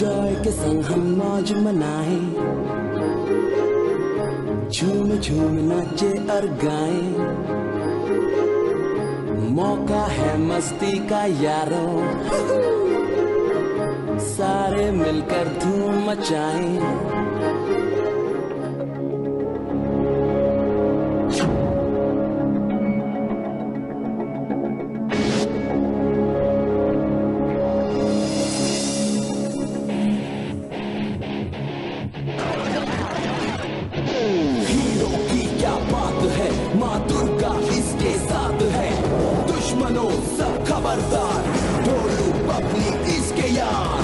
Joy के संग हम मौज मनाए, झूम झूम नाचे और गाए, मौका है मस्ती का यारों, सारे मिलकर धूम मचाएं। खबरदार, ढोलू पपली इसके यार।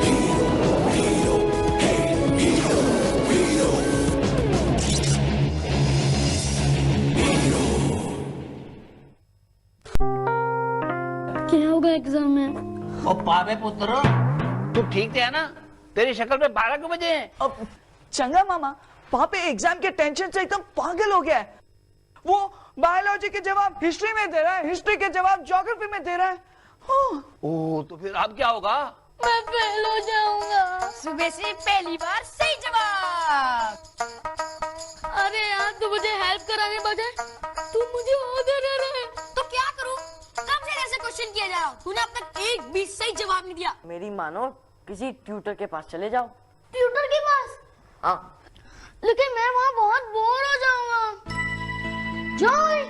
हीरो हीरो हे हीरो हीरो हीरो। क्या होगा एग्जाम में? ओ पावे पुत्र, तू ठीक थे ना? तेरी शक्ल पे 12 के बजे हैं। अब चंगा मामा, पापे एग्जाम के टेंशन से एकदम पागल हो गया है। वो बायोलॉजी के जवाब हिस्ट्री में दे रहा है, हिस्ट्री के जवाब ज्योग्राफी में दे रहा है। ओह, तो फिर अब क्या होगा? मैं फेल हो जाऊंगा। सुबह से पहली बार सही जवाब। अरे यार, तू मुझे हेल्प कराने बजाय तू मुझे ऑर्डर दे रहा है। तो क्या करूं? कब से ऐसे क्वेश्चन किया जा रहा हूं? तूने अब तक एक भी सही जवाब नहीं दिया। मेरी मानो किसी ट्यूटर के पास चले जाओ। ट्यूटर के पास? हाँ, लेकिन मैं वहाँ बहुत बोर हो जाऊंगा। जॉय,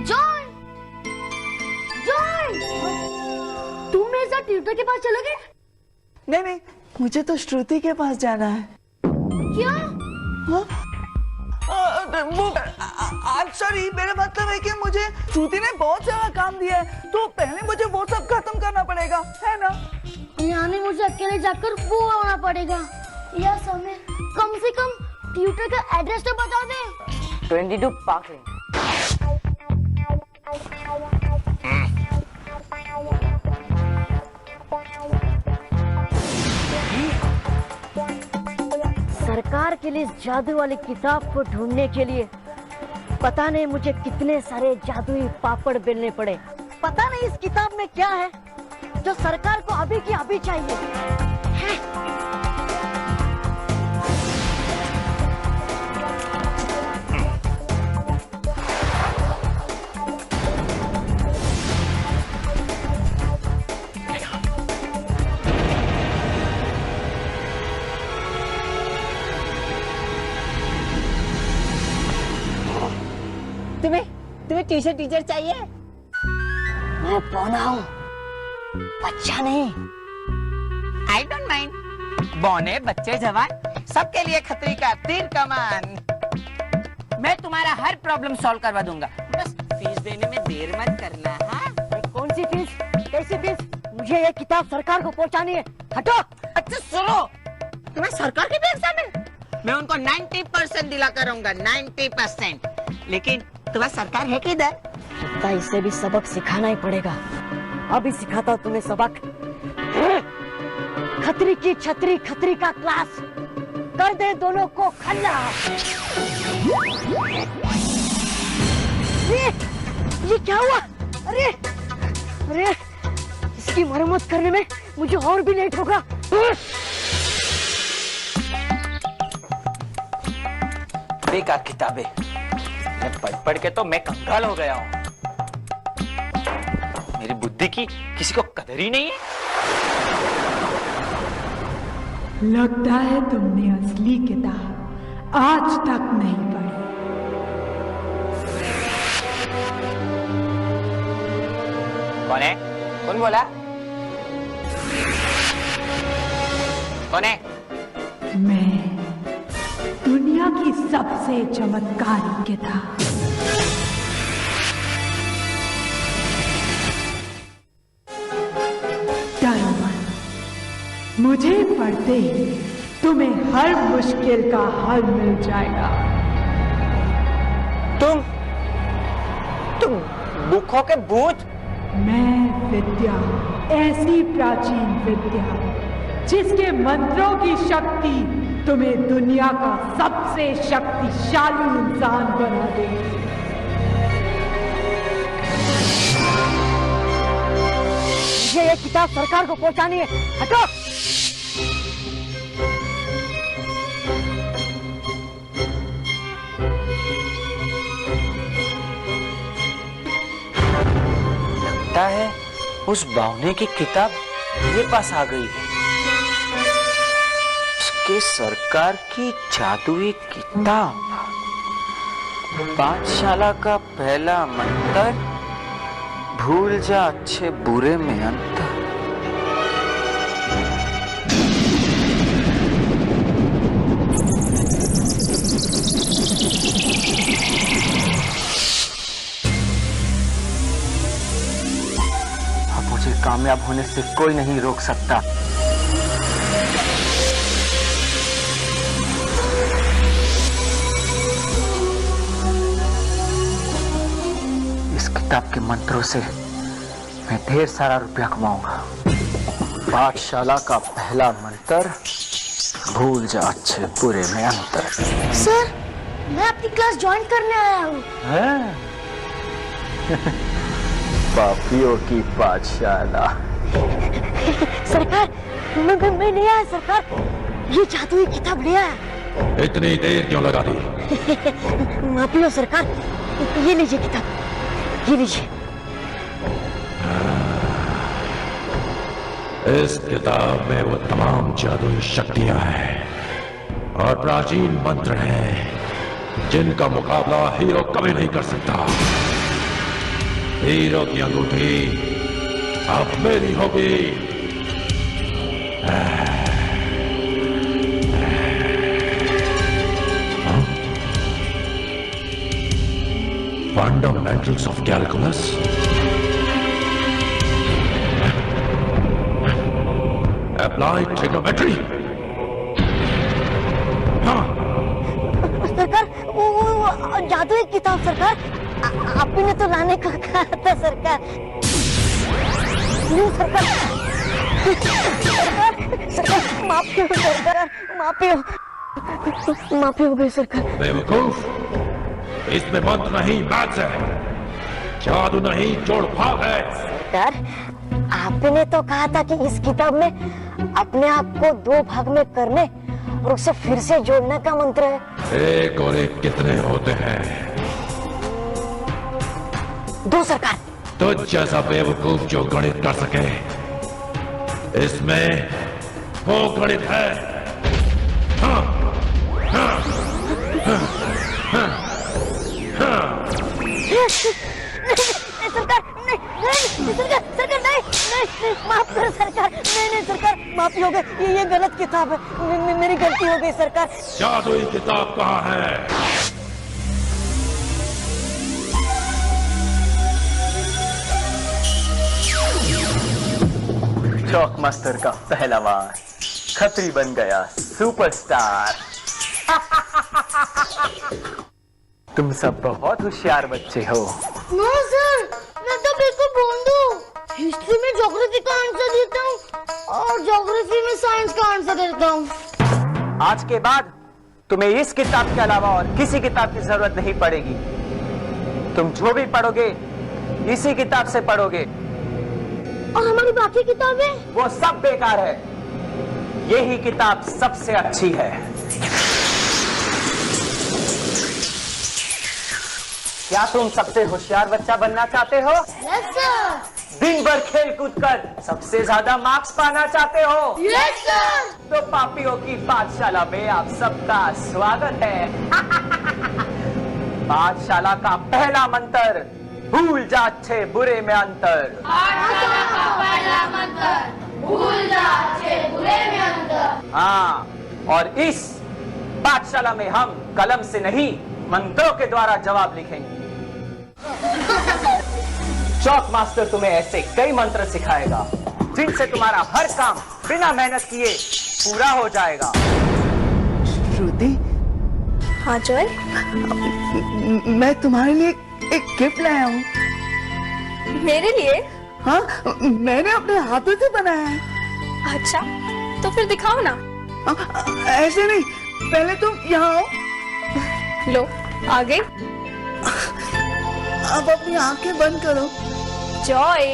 जॉय, जॉय, तुम मेरे साथ ट्यूटर के पास चलोगे? नहीं नहीं, मुझे तो श्रुति के पास जाना है। क्या? सॉरी, मेरा मतलब है कि मुझे श्रुति ने बहुत सारा काम दिया है, तो पहले मुझे वो सब खत्म करना पड़ेगा, है ना? यानी मुझे अकेले जाकर वो होना पड़ेगा। या समय कम से कम ट्यूटर का एड्रेस तो बता दे। 22 पार्क लेन। सरकार के लिए इस जादू वाली किताब को ढूंढने के लिए पता नहीं मुझे कितने सारे जादुई पापड़ बेलने पड़े। पता नहीं इस किताब में क्या है जो सरकार को अभी की अभी चाहिए है? तुम्हें ट्यूशन टीचर चाहिए? मैं पौना हूँ, बच्चा नहीं। I don't mind. बौने बच्चे जवान सबके लिए खतरे का तीर कमान। मैं तुम्हारा हर प्रॉब्लम सॉल्व करवा दूंगा, बस फीस देने में देर मत करना। हाँ, कौन सी फीस? कैसी फीस? मुझे ये किताब सरकार को पहुंचानी है। हटो। अच्छा सुनो, तुम्हें सरकार के भी एग्जाम है? मैं उनको 90% दिला करूंगा, 90%। लेकिन तुम्हारी सरकार है किधर? लगता है इसे भी सबक सिखाना ही पड़ेगा। अभी सिखाता हूँ तुम्हें सबक। खतरी की छतरी, खतरी का क्लास, कर दे दोनों को खल्ला। ये क्या हुआ? अरे अरे, इसकी मरम्मत करने में मुझे और भी लेट होगा। बेकार किताबें, पढ़ पढ़ के तो मैं कंगाल हो गया हूँ। मेरी बुद्धि की किसी को कदर ही नहीं है। लगता है तुमने असली किताब आज तक नहीं पढ़ी। कौन है? कौन बोला? कौन है? मैं दुनिया की सबसे चमत्कारी किताब। डरो मत, मुझे पढ़ते ही तुम्हें हर मुश्किल का हल मिल जाएगा। तुम भूखों के भूत? मैं विद्या, ऐसी प्राचीन विद्या जिसके मंत्रों की शक्ति तुम्हें दुनिया का सबसे शक्तिशाली इंसान बना देगी। ये किताब सरकार को पहुंचानी है। हटो। लगता है उस बावने की किताब मेरे पास आ गई है। उसके सरकार की जादुई किताब, पाठशाला का पहला मंत्र, भूल जा अच्छे बुरे में अंतर। अब मुझे कामयाब होने से कोई नहीं रोक सकता। किताब के मंत्रों से मैं ढेर सारा रुपया कमाऊंगा। पाठशाला का पहला मंत्र, भूल जा अच्छे बुरे में अंतर। सर, मैं आपकी क्लास ज्वाइन करने आया हूँ। पापियों की पाठशाला। सरकार, मैं नहीं आया सरकार, ये जादुई किताब ले आया। इतनी देर क्यों लगा दी? माफी हो सरकार, ये लीजिए किताब, ये लीजिए। इस किताब में वो तमाम जादुई शक्तियां हैं और प्राचीन मंत्र हैं जिनका मुकाबला हीरो कभी नहीं कर सकता। हीरो की अंगूठी अब मेरी होगी। Fundamentals of calculus. Applied trigonometry. हाँ। सरकार, वो जादुई किताब सरकार, आप ही ने तो लाने का कहा था सरकार। सरकार, सरकार, माफी हो सरकार, माफी हो गई सरकार। बेवकूफ, इसमें मंत्र नहीं मैथ्स है, जादू नहीं जोड़ भाग है। सरकार, आपने तो कहा था कि इस किताब में अपने आप को दो भाग में करने और उसे फिर से जोड़ने का मंत्र है। एक और एक कितने होते हैं? दो सरकार। तो जैसा बेवकूफ जो गणित कर सके, इसमें वो गणित है। हाँ, हाँ, हाँ, हाँ, हाँ। सरकार, नहीं, सरकार, सरकार, नहीं, माफ करो सरकार, नहीं सरकार, माफी हो गई, ये गलत किताब है, मेरी गलती हो गई सरकार। जादुई किताब कहाँ है? चौक मास्टर का पहला वार, खत्री बन गया सुपरस्टार। तुम सब बहुत होशियार बच्चे हो। नो सर, मैं तो बिल्कुल भोंदू हूँ। हिस्ट्री में ज्योग्राफी का आंसर देता हूँ और ज्योग्राफी में साइंस का आंसर देता हूँ। आज के बाद तुम्हें इस किताब के अलावा और किसी किताब की जरूरत नहीं पड़ेगी। तुम जो भी पढ़ोगे इसी किताब से पढ़ोगे। और हमारी बाकी किताबें? वो सब बेकार है, यही किताब सबसे अच्छी है। क्या तुम सबसे होशियार बच्चा बनना चाहते हो? Yes sir. दिन भर खेल कूद कर सबसे ज्यादा मार्क्स पाना चाहते हो? Yes sir. तो पापियों की पाठशाला में आप सबका स्वागत है। पाठशाला का पहला मंत्र, भूल जा अच्छे बुरे में अंतर। पाठशाला का पहला मंत्र, भूल जा अच्छे बुरे में अंतर। हाँ, और इस पाठशाला में हम कलम से नहीं मंत्रों के द्वारा जवाब लिखेंगे। चौक मास्टर तुम्हें ऐसे कई मंत्र सिखाएगा जिनसे तुम्हारा हर काम बिना मेहनत किए पूरा हो जाएगा। श्रुति, हाँ जॉय, मैं तुम्हारे लिए एक गिफ्ट लाया हूँ। मेरे लिए? हाँ, मैंने अपने हाथों से बनाया है। अच्छा, तो फिर दिखाओ ना। ऐसे नहीं, पहले तुम यहाँ आओ। लो, आ गई। अब अपनी आंखें बंद करो। Joy,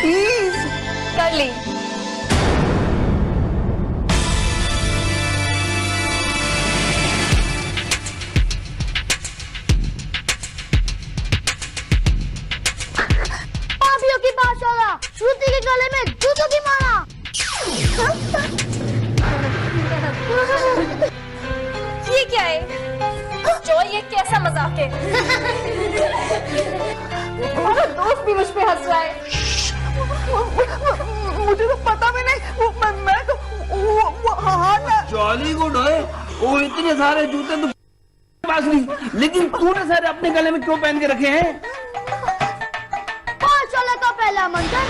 please. कर ली। पापियों की पाठशाला, श्रुति के गले में जूतों की माला। ये क्या है? जॉय, ये कैसा मजाक है? हमारा दोस्त भी मुझ पे हंस रहा है। मुझे तो पता भी नहीं। मैं तो जॉली गुड है। वो इतने सारे जूते तो पास नहीं, लेकिन तूने सारे अपने गले में क्यों पहन के रखे हैं? पाठशाला का पहला मंत्र,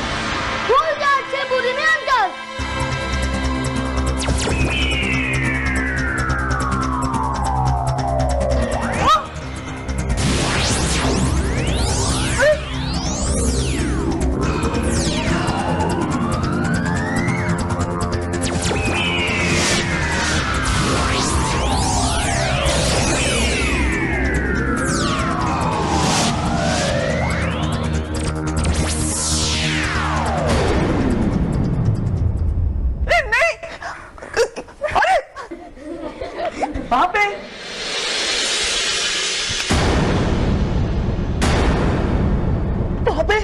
भूल जा अच्छे बुरी में अंतर। पापे, पापे,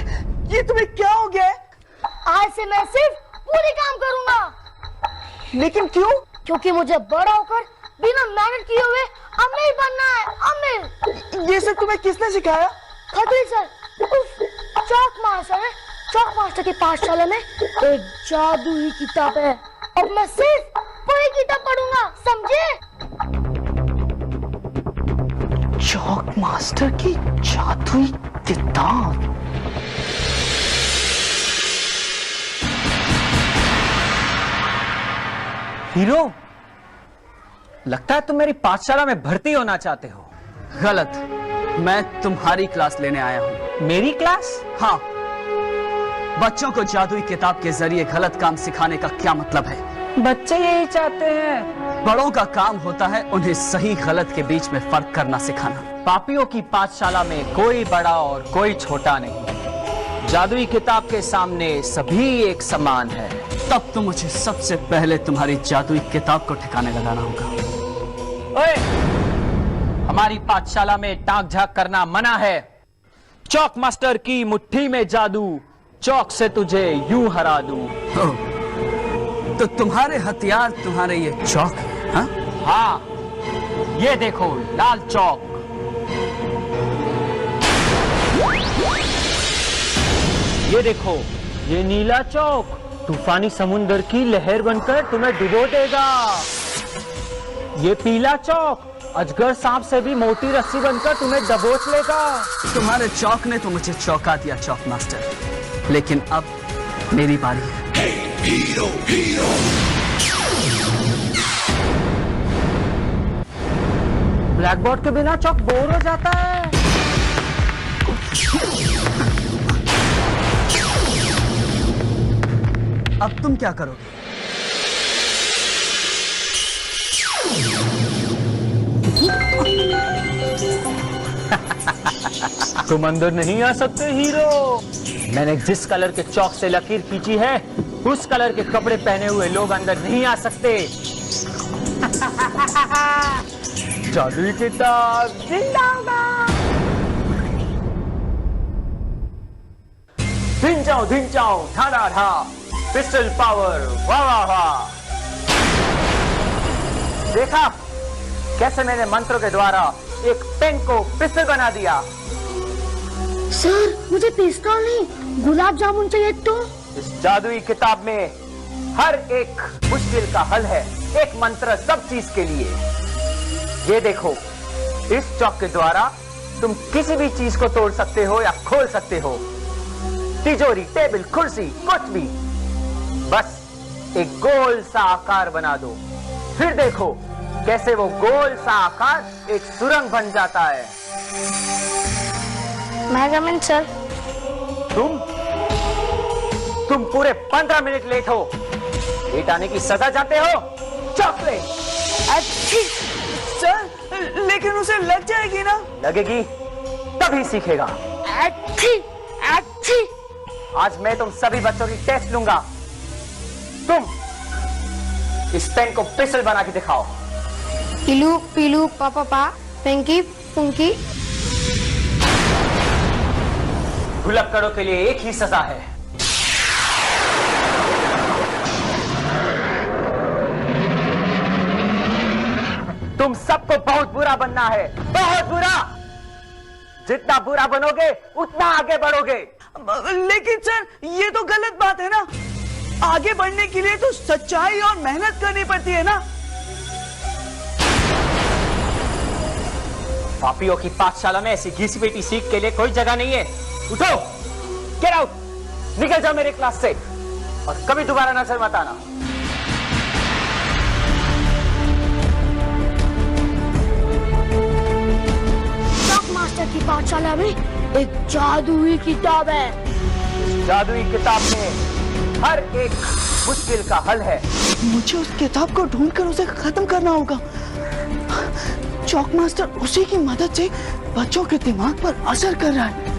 ये तुम्हें क्या हो गया है? आज से मैं सिर्फ पूरी काम करूंगा। लेकिन क्यों? क्योंकि मुझे बड़ा होकर बिना मेहनत किए हुए अमीर बनना है, अमीर। ये सब तुम्हें किसने सिखाया? खत्री सर, उफ, चौक मास्टर है। चौक मास्टर की पाठशाला में एक जादुई किताब है। अब मैं सिर्फ वही किताब पढ़ूंगा, समझे? चौक मास्टर की जादुई किताब। हीरो, लगता है तुम मेरी पाठशाला में भर्ती होना चाहते हो। गलत, मैं तुम्हारी क्लास लेने आया हूँ। मेरी क्लास? हाँ, बच्चों को जादुई किताब के जरिए गलत काम सिखाने का क्या मतलब है? बच्चे यही चाहते हैं। बड़ों का काम होता है उन्हें सही गलत के बीच में फर्क करना सिखाना। पापियों की पाठशाला में कोई बड़ा और कोई छोटा नहीं। जादुई किताब के सामने सभी एक समान है। तब तो मुझे सबसे पहले तुम्हारी जादुई किताब को ठिकाने लगाना होगा। ओए, हमारी पाठशाला में टांक झांक करना मना है। चौक मास्टर की मुट्ठी में जादू, चौक से तुझे यूं हरा दूं। तो तुम्हारे हथियार तुम्हारे ये चौक है? हाँ? हाँ, ये देखो लाल चौक। ये देखो ये नीला चौक, तूफानी समुंदर की लहर बनकर तुम्हें डुबो देगा। ये पीला चौक, अजगर सांप से भी मोटी रस्सी बनकर तुम्हें दबोच लेगा। तुम्हारे चौक ने तो मुझे चौंका दिया चौक मास्टर, लेकिन अब मेरी बारी है। हीरो हीरो ब्लैक बोर्ड के बिना चौक बोर हो जाता है। अब तुम क्या करोगे? तुम अंदर नहीं आ सकते हीरो। मैंने जिस कलर के चौक से लकीर खींची है, उस कलर के कपड़े पहने हुए लोग अंदर नहीं आ सकते। जादुई किताब जिंदाबाद। धिन जाओ धा धा धा, पिस्टल पावर वाह वाह वाह। देखा कैसे मैंने मंत्रों के द्वारा एक पेन को पिस्टल बना दिया। सर, मुझे पिस्तौल नहीं, गुलाब जामुन चाहिए। तो इस जादुई किताब में हर एक मुश्किल का हल है, एक मंत्र सब चीज के लिए। ये देखो, इस चौक के द्वारा तुम किसी भी चीज को तोड़ सकते हो या खोल सकते हो। तिजोरी, टेबल, कुर्सी, कुछ भी। बस एक गोल सा आकार बना दो, फिर देखो कैसे वो गोल सा आकार एक सुरंग बन जाता है। मैं कमिंग सर। तुम पूरे 15 मिनट लेट हो। लेट आने की सजा चाहते हो? चॉकलेट। अच्छी सर, लेकिन उसे लग जाएगी ना? लगेगी तभी सीखेगा। अच्छी अच्छी। आज मैं तुम सभी बच्चों की टेस्ट लूंगा। तुम इस पेन को पिस्टल बना के दिखाओ। इलू पीलू पापा पा पेंकी पुंकी। भुलक्कड़ों के लिए एक ही सजा है। तुम सबको बहुत बुरा बनना है, बहुत बुरा। जितना बुरा बनोगे उतना आगे बढ़ोगे। लेकिन सर ये तो गलत बात है ना, आगे बढ़ने के लिए तो सच्चाई और मेहनत करनी पड़ती है ना। पापियों की पाठशाला में ऐसी घिसी पिटी सीख के लिए कोई जगह नहीं है। उठो, गेट आउट, निकल जाओ मेरे क्लास से और कभी दोबारा नजर मत आना। चॉक मास्टर की पाठशाला में एक जादुई किताब है। इस जादुई किताब में हर एक मुश्किल का हल है। मुझे उस किताब को ढूंढकर उसे खत्म करना होगा। चॉक मास्टर उसी की मदद से बच्चों के दिमाग पर असर कर रहा है।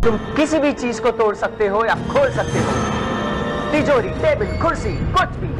तुम किसी भी चीज को तोड़ सकते हो या खोल सकते हो, तिजोरी, टेबल, कुर्सी, कुछ भी।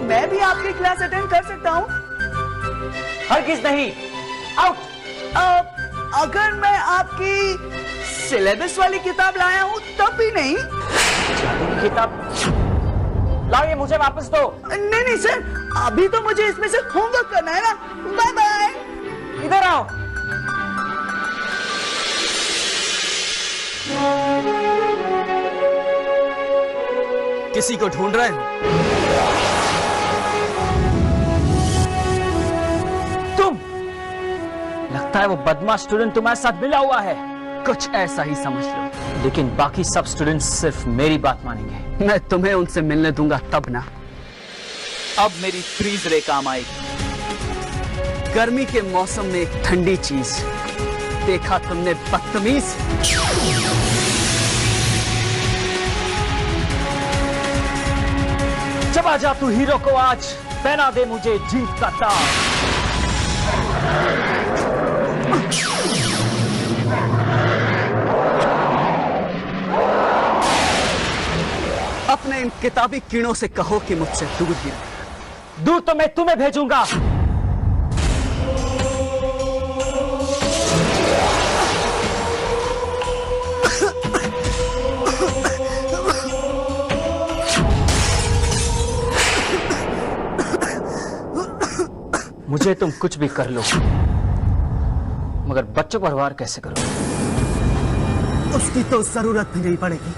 मैं भी आपकी क्लास अटेंड कर सकता हूँ? हरगिज नहीं, आउट। अगर मैं आपकी सिलेबस वाली किताब लाया हूँ तब भी नहीं। किताब लाओ, ये मुझे वापस दो। नहीं नहीं सर, अभी तो मुझे इसमें से होमवर्क करना है ना। Bye bye. इधर आओ। किसी को ढूंढ रहे हो? लगता है वो बदमाश स्टूडेंट तुम्हारे साथ मिला हुआ है। कुछ ऐसा ही समझ लो। लेकिन बाकी सब स्टूडेंट्स सिर्फ मेरी बात मानेंगे। मैं तुम्हें उनसे मिलने दूंगा तब ना। अब मेरी फ्रीज रे काम आएगी। गर्मी के मौसम में एक ठंडी चीज देखा तुमने बदतमीज। चबा जा तू हीरो को, आज पहना दे मुझे जीत का ताज। अपने इन किताबी कीड़ों से कहो कि मुझसे दूर ही रहे। दूर तो मैं तुम्हें भेजूंगा। मुझे तुम कुछ भी कर लो, मगर बच्चों पर वार कैसे करो? उसकी तो जरूरत भी नहीं पड़ेगी।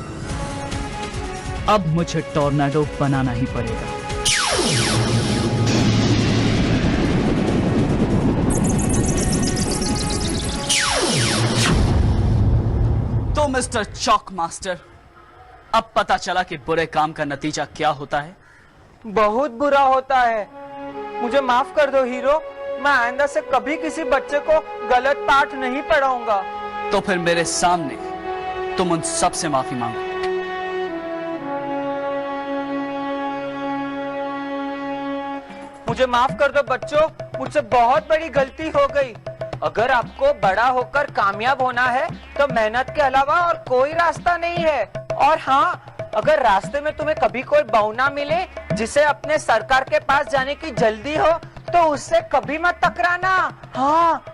अब मुझे टॉर्नेडो बनाना ही पड़ेगा। तो मिस्टर चॉक मास्टर, अब पता चला कि बुरे काम का नतीजा क्या होता है। बहुत बुरा होता है। मुझे माफ कर दो हीरो, मैं आइंदा से कभी किसी बच्चे को गलत पाठ नहीं पढ़ाऊंगा। तो फिर मेरे सामने तुम उन सब से माफी मांगो। मुझे माफ कर दो बच्चों, मुझसे बहुत बड़ी गलती हो गई। अगर आपको बड़ा होकर कामयाब होना है तो मेहनत के अलावा और कोई रास्ता नहीं है। और हाँ, अगर रास्ते में तुम्हें कभी कोई बौना मिले जिसे अपने सरकार के पास जाने की जल्दी हो तो उससे कभी मत टकराना। हाँ,